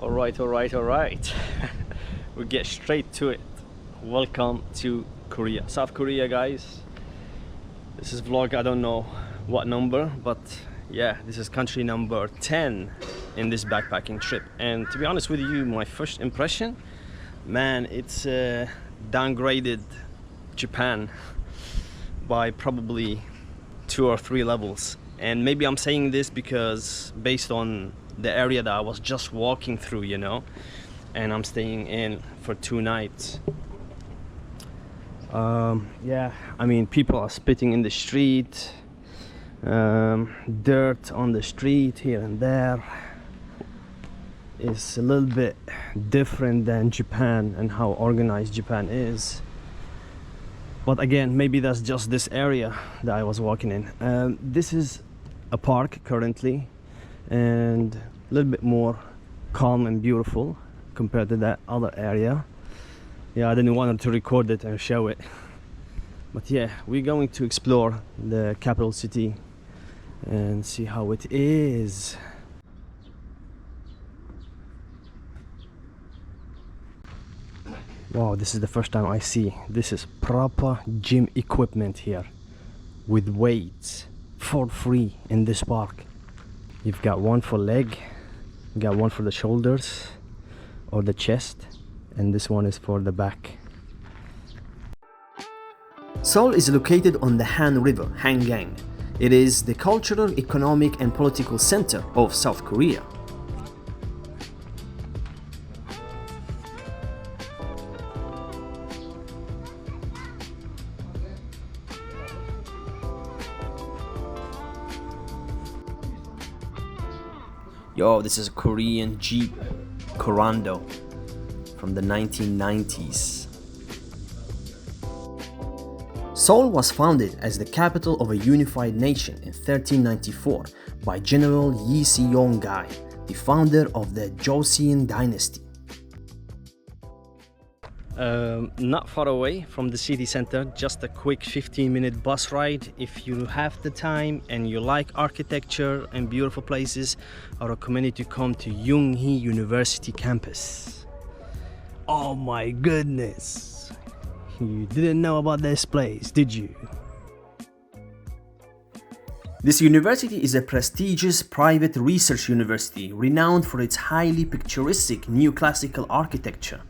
All right. We get straight to it. Welcome to Korea, South Korea, guys. This is vlog, I don't know what number, but yeah, this is country number 10 in this backpacking trip. And to be honest with you, my first impression, man, it's downgraded Japan by probably 2 or 3 levels. And maybe I'm saying this because based on the area that I was just walking through, you know, and I'm staying in for 2 nights. Yeah, I mean, people are spitting in the street, dirt on the street here and there. It's a little bit different than Japan and how organized Japan is. But again, maybe that's just this area that I was walking in. This is a park currently, and a little bit more calm and beautiful compared to that other area. Yeah, I didn't want to record it and show it, but yeah, we're going to explore the capital city and see how it is. Wow, this is the first time I see this is proper gym equipment here with weights for free in this park. You've got one for leg, you got one for the shoulders or the chest, and this one is for the back. Seoul is located on the Han River, Hangang. It is the cultural, economic and political center of South Korea. Yo, this is a Korean Jeep Corando from the 1990s. Seoul was founded as the capital of a unified nation in 1394 by General Yi Seong-gai, the founder of the Joseon dynasty. Not far away from the city center, just a quick 15-minute bus ride. If you have the time and you like architecture and beautiful places, I recommend you to come to Yoonhee University campus. Oh my goodness, you didn't know about this place, did you? This university is a prestigious private research university renowned for its highly picturesque neoclassical architecture.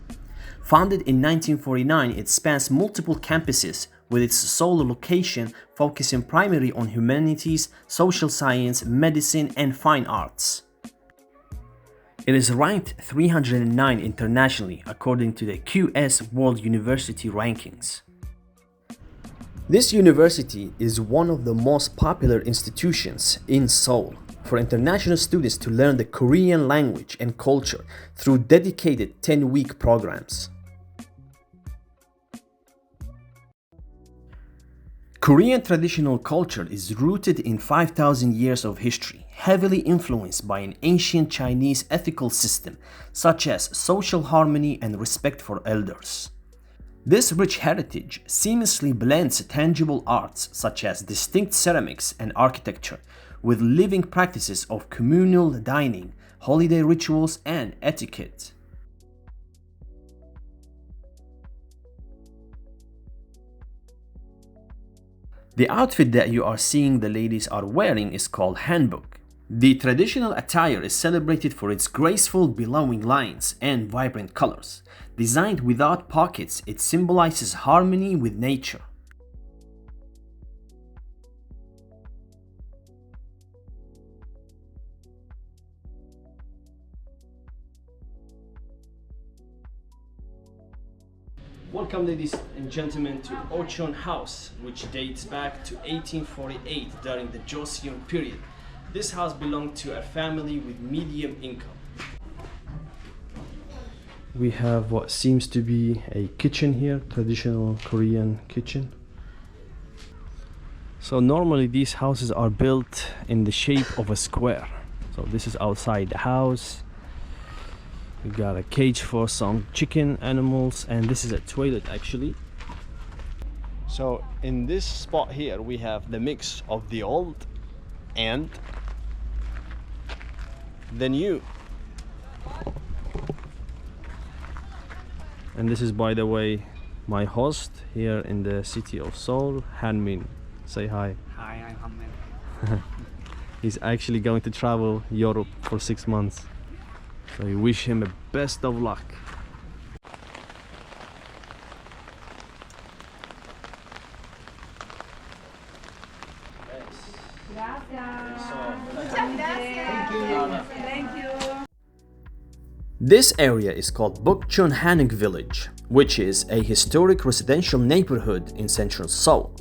Founded in 1949, it spans multiple campuses, with its sole location focusing primarily on humanities, social science, medicine, and fine arts. It is ranked 309 internationally according to the QS World University Rankings. This university is one of the most popular institutions in Seoul for international students to learn the Korean language and culture through dedicated 10-week programs. Korean traditional culture is rooted in 5,000 years of history, heavily influenced by an ancient Chinese ethical system such as social harmony and respect for elders. This rich heritage seamlessly blends tangible arts such as distinct ceramics and architecture with living practices of communal dining, holiday rituals, and etiquette. The outfit that you are seeing the ladies are wearing is called hanbok. The traditional attire is celebrated for its graceful billowing lines and vibrant colors. Designed without pockets, it symbolizes harmony with nature. Welcome, ladies and gentlemen, to Ochon House, which dates back to 1848 during the Joseon period. This house belonged to a family with medium income. We have what seems to be a kitchen here, traditional Korean kitchen. So normally these houses are built in the shape of a square. So this is outside the house. We got a cage for some chicken animals, and this is a toilet actually. So in this spot here we have the mix of the old and the new. And this is, by the way, my host here in the city of Seoul, Hanmin. Say hi. Hi, I'm Hamid. He's actually going to travel Europe for 6 months. So we wish him the best of luck. This area is called Bukchon Hanok Village, which is a historic residential neighborhood in central Seoul.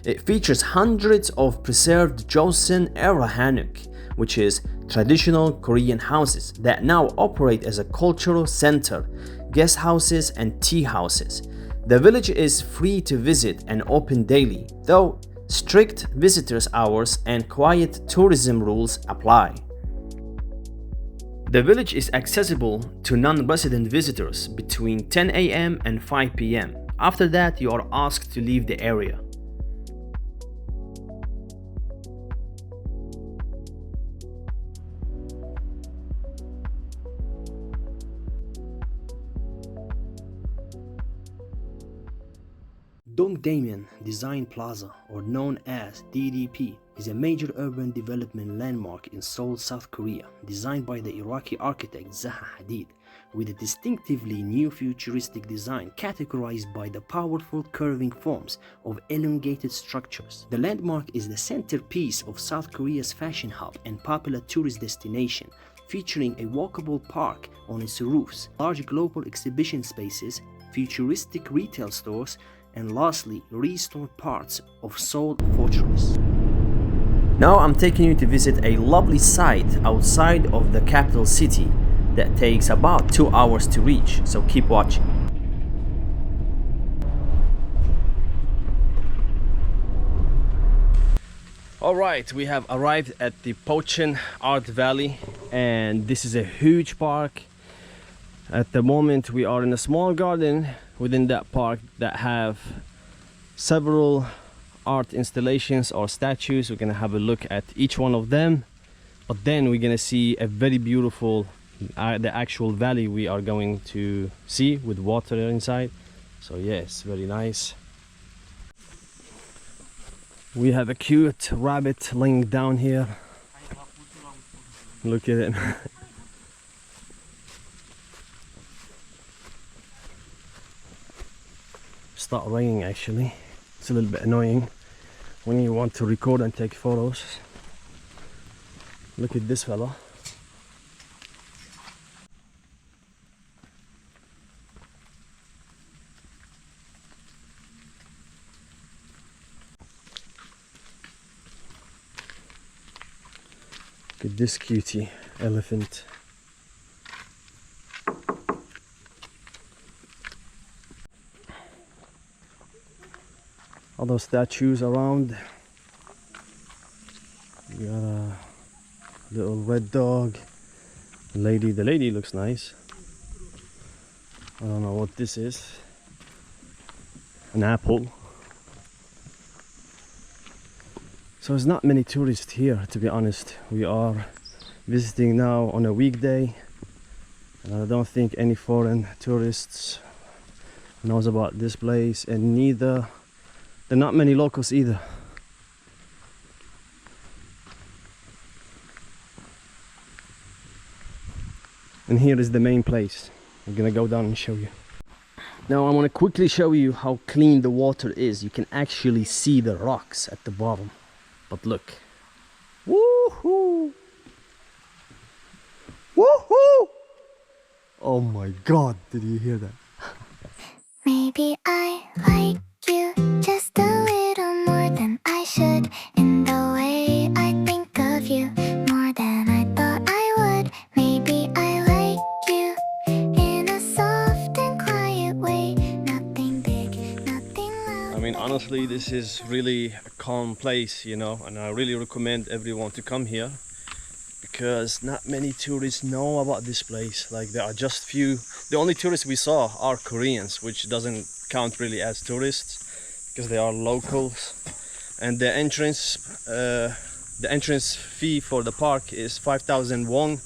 It features hundreds of preserved Joseon-era hanok, which is traditional Korean houses that now operate as a cultural center, guest houses and tea houses. The village is free to visit and open daily, though strict visitors hours and quiet tourism rules apply. The village is accessible to non-resident visitors between 10 a.m. and 5 p.m. After that, you are asked to leave the area. Dongdaemun Design Plaza, or known as DDP, is a major urban development landmark in Seoul, South Korea, designed by the Iraqi architect Zaha Hadid, with a distinctively new futuristic design categorized by the powerful curving forms of elongated structures. The landmark is the centerpiece of South Korea's fashion hub and popular tourist destination, featuring a walkable park on its roofs, large global exhibition spaces, futuristic retail stores, and lastly, restored parts of Seoul Fortress. Now I'm taking you to visit a lovely site outside of the capital city that takes about 2 hours to reach, so keep watching. Alright, we have arrived at the Pocheon Art Valley, and this is a huge park. At the moment we are in a small garden within that park that have several art installations or statues. We're gonna have a look at each one of them, but then we're gonna see a very beautiful the actual valley we are going to see with water inside. So yes, very nice. We have a cute rabbit laying down here. Look at it. Start raining actually. It's a little bit annoying when you want to record and take photos. Look at this fella. Look at this cutie elephant. Other statues around. We got a little red dog. The lady looks nice. I don't know what this is. An apple. So there's not many tourists here, to be honest. We are visiting now on a weekday, and I don't think any foreign tourists knows about this place, and neither there are not many locals either. And here is the main place. I'm gonna go down and show you. Now I want to quickly show you how clean the water is. You can actually see the rocks at the bottom. But look. Woohoo! Woohoo! Oh my god, did you hear that? Maybe I like you just a little more than I should, in the way I think of you more than I thought I would. Maybe I like you in a soft and quiet way, nothing big, nothing loud. I mean, honestly, this is really a calm place, you know, and I really recommend everyone to come here, because not many tourists know about this place. Like, there are just few. The only tourists we saw are Koreans, which doesn't count really as tourists because they are locals. And the entrance fee for the park is 5,000 won,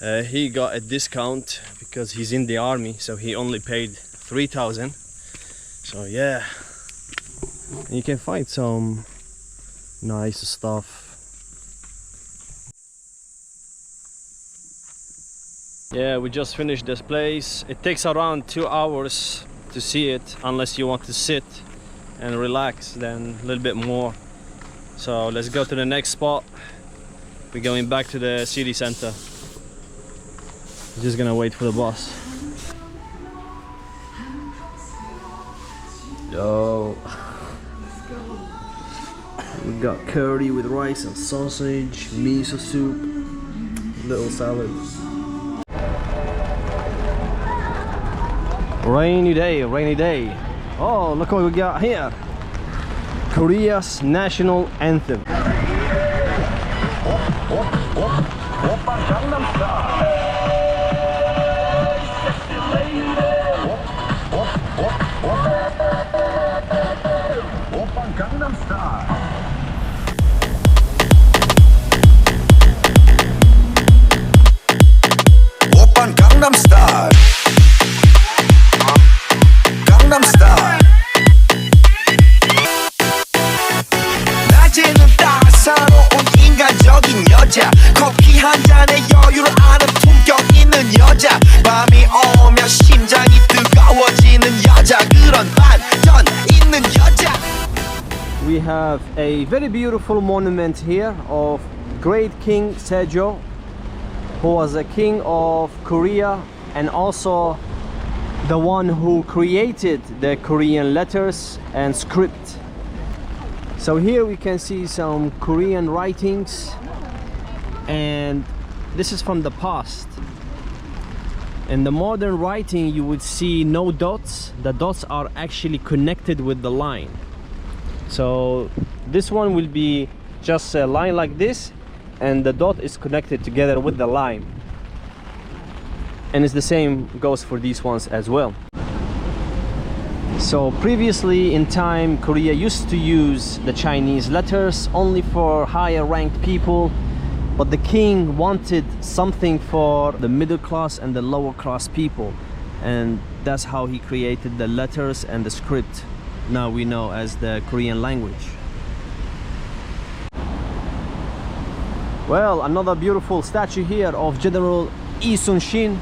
He got a discount because he's in the army, so he only paid 3,000. So yeah, you can find some nice stuff. Yeah, we just finished this place. It takes around 2 hours to see it, unless you want to sit and relax, then a little bit more. So let's go to the next spot. We're going back to the city center. Just gonna wait for the bus. Yo, we got curry with rice and sausage, miso soup, little salad. Rainy day, rainy day. Oh, look what we got here. Korea's national anthem. Gangnam Style. Gangnam Style. 낮에는 따사로운 인간적인 여자, 커피 한 잔에 여유를 아는 품격 있는 여자, 밤이 오면 심장이 뜨거워지는 여자, 그런 반전 있는 여자. We have a very beautiful monument here of great King Sejong, who was a king of Korea and also the one who created the Korean letters and script. So here we can see some Korean writings, and this is from the past. In the modern writing you would see no dots. The dots are actually connected with the line. So this one will be just a line like this, and the dot is connected together with the line. And it's the same goes for these ones as well. So previously in time, Korea used to use the Chinese letters only for higher ranked people, but the king wanted something for the middle class and the lower class people, and that's how he created the letters and the script now we know as the Korean language. Well, another beautiful statue here of General Lee Sun-shin,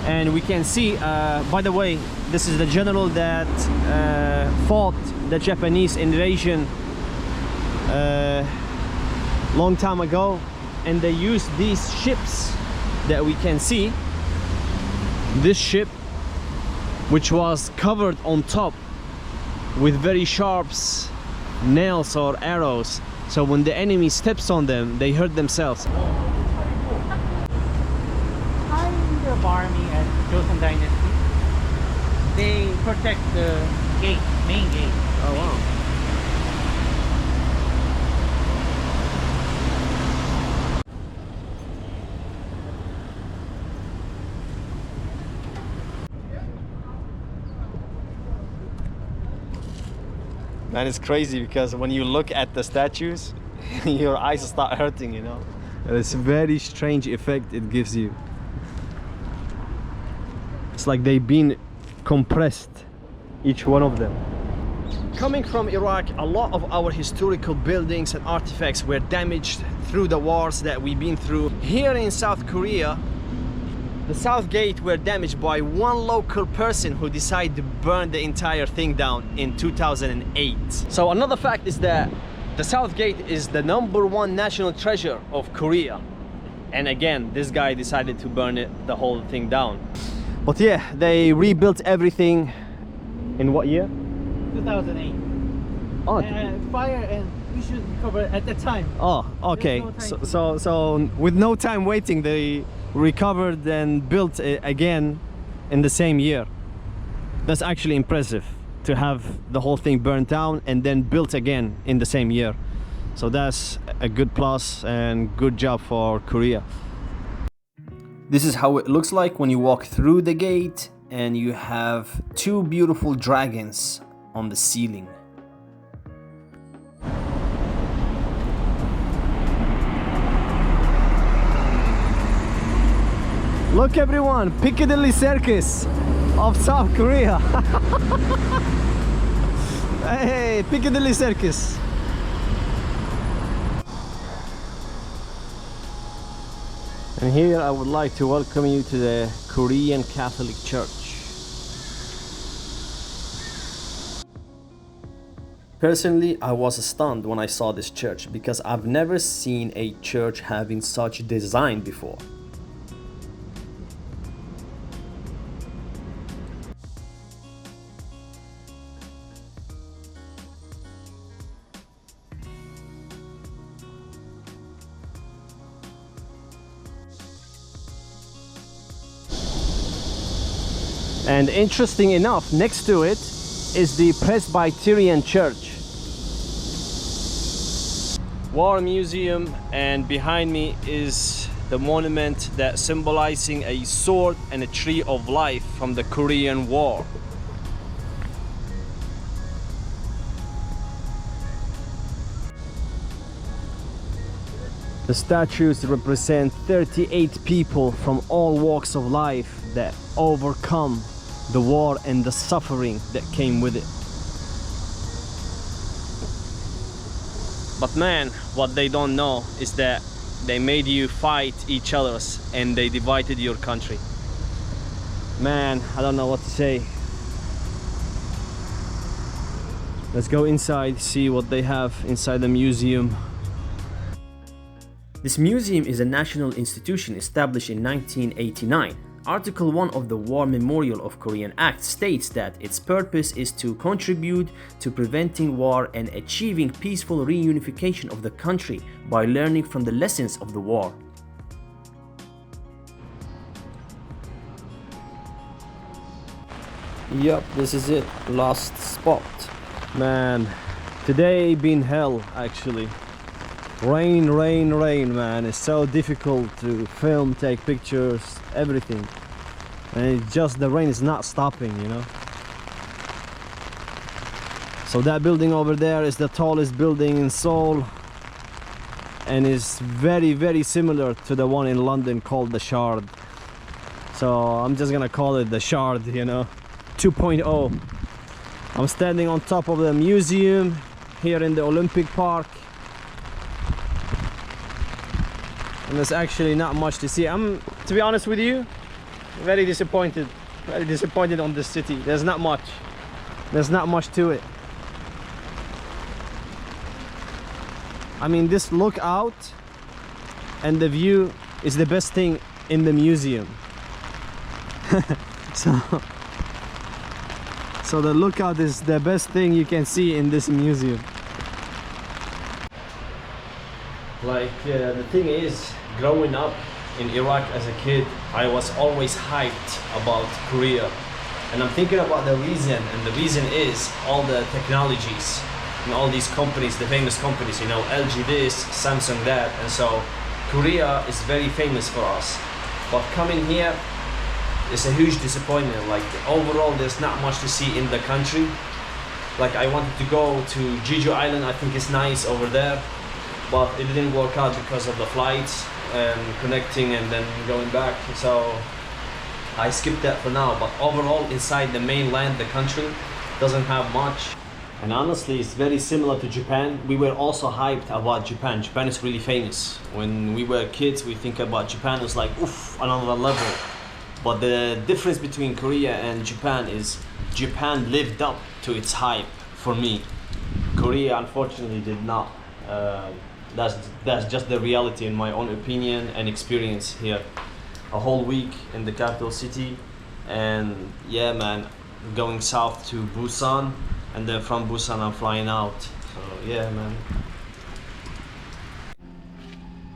and we can see, by the way, this is the general that fought the Japanese invasion long time ago, and they used these ships that we can see. This ship, which was covered on top with very sharp nails or arrows, so when the enemy steps on them, they hurt themselves. Kind of army at Joseon Dynasty. They protect the gate, main gate. Oh wow. Man, it's crazy because when you look at the statues, your eyes start hurting, you know. It's a very strange effect it gives you. It's like they've been compressed, each one of them. Coming from Iraq, a lot of our historical buildings and artifacts were damaged through the wars that we've been through. Here in South Korea, the South Gate were damaged by one local person who decided to burn the entire thing down in 2008. So another fact is that the South Gate is the #1 national treasure of Korea. And again, this guy decided to burn the whole thing down. But yeah, they rebuilt everything in what year? 2008. Oh, Fire and we should recover at that time. oh, okay. There's no time So with no time waiting, they recovered and built it again in the same year. That's actually impressive, to have the whole thing burnt down and then built again in the same year. So that's a good plus and good job for Korea. This is how it looks like when you walk through the gate, and you have two beautiful dragons on the ceiling. Look everyone, Piccadilly Circus of South Korea. Hey, Piccadilly Circus. And here I would like to welcome you to the Korean Catholic Church. Personally, I was stunned when I saw this church because I've never seen a church having such design before. And interesting enough, next to it is the Presbyterian Church. War Museum, and behind me is the monument that symbolizing a sword and a tree of life from the Korean War. The statues represent 38 people from all walks of life that overcome the war and the suffering that came with it. But man, what they don't know is that they made you fight each other and they divided your country. Man, I don't know what to say. Let's go inside, see what they have inside the museum. This museum is a national institution established in 1989. Article 1 of the War Memorial of Korean Act states that its purpose is to contribute to preventing war and achieving peaceful reunification of the country by learning from the lessons of the war. Yup, this is it, last spot. Man, today been hell actually. Rain, rain, rain, man. It's so difficult to film, take pictures, everything. And it's just the rain is not stopping, you know. So that building over there is the tallest building in Seoul. And is very, very similar to the one in London called the Shard. So I'm just gonna call it the Shard, you know, 2.0. I'm standing on top of the museum here in the Olympic Park. And there's actually not much to see. I'm, to be honest with you, very disappointed on this city. There's not much to it. I mean, this look out and the view is the best thing in the museum. so the lookout is the best thing you can see in this museum. Like, the thing is, growing up in Iraq as a kid, I was always hyped about Korea. And I'm thinking about the reason, and the reason is all the technologies and all these companies, the famous companies, you know, LG this, Samsung that, and so Korea is very famous for us. But coming here is a huge disappointment. Like, overall, there's not much to see in the country. Like, I wanted to go to Jeju Island, I think it's nice over there. But it didn't work out because of the flights and connecting and then going back, so I skipped that for now. But overall, inside the mainland, the country doesn't have much. And honestly, it's very similar to Japan. We were also hyped about Japan. Japan is really famous. When we were kids, we think about Japan as like, oof, another level. But the difference between Korea and Japan is Japan lived up to its hype for me. Korea unfortunately did not. That's just the reality in my own opinion and experience here. A whole week in the capital city, and yeah man, going south to Busan, and then from Busan I'm flying out. So yeah man.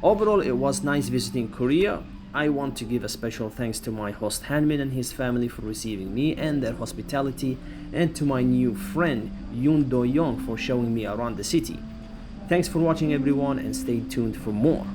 Overall, it was nice visiting Korea. I want to give a special thanks to my host Hanmin and his family for receiving me and their hospitality, and to my new friend Yoon Do Young for showing me around the city. Thanks for watching everyone, and stay tuned for more.